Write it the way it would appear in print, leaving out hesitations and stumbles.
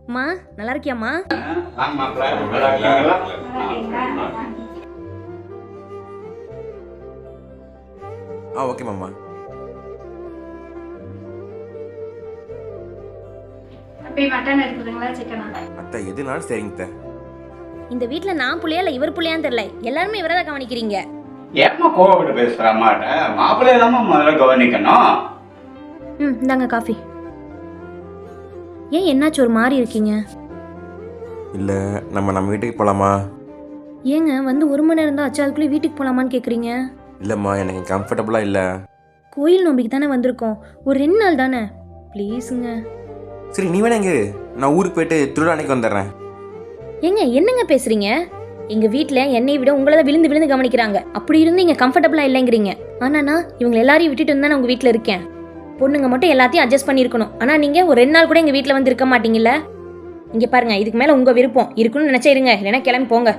அம்மா நல்லா இருக்கியாம்மா? ஓகே மாமா. அத்தை எதுனாலும் சரிங்க. இந்த வீட்ல நான் புள்ளையா இல்ல இவர் புள்ளையான்னு தெரியல, எல்லாருமே இவரை தான் கவனிக்கிறீங்க. ஏமா கோவப்பட்டு பேசுற மாட்ட? மாப்பிள்ளைய தான் முதல்ல கவனிக்கணும். இந்தாங்க காஃபி. ஏன் என்னாச்சு ஒரு மாதிரி இருக்கீங்க? இல்ல நம்ம வீட்டுக்கு போலாமா? ஏங்க வந்து 1 மணி நேரம் தான் ஆச்சு, அதுக்குள்ளே வீட்டுக்கு போலாமான்னு கேக்குறீங்க? இல்லம்மா எனக்கு கம்ஃபர்டபுளா இல்ல. கோயில் நோம்பிக்கு தானே வந்திருக்கோம், ஒரு 2 நாள் தானே, ப்ளீஸுங்க. சரி நீ வேணா இங்க நான் ஊருக்கு போயிட்டு திருவிழா அன்னைக்கு வந்துடுறேன். ஏங்க என்னங்க பேசுறீங்க? எங்க வீட்ல என்னை விட உங்களை தான் விழுந்து விழுந்து கவனிக்கிறாங்க. அப்படி இருந்து இங்க கம்ஃபர்டபுளா இல்லைங்கிறீங்க. ஆனா நான் இவங்க எல்லாரையும் விட்டுட்டு வந்து உங்க வீட்ல இருக்கேன். பொண்ணுங்க மட்டும் எல்லாத்தையும் அட்ஜஸ்ட் பண்ணிருக்கணும். ஆனா நீங்க ஒரு 2 நாள் கூட எங்க வீட்ல வந்து இருக்க மாட்டீங்கல்ல. இங்க பாருங்க, இதுக்கு மேல உங்க விருப்பம் இருக்குன்னு நினைச்சா இருங்க, இல்லைன்னா கிளம்பி போங்க.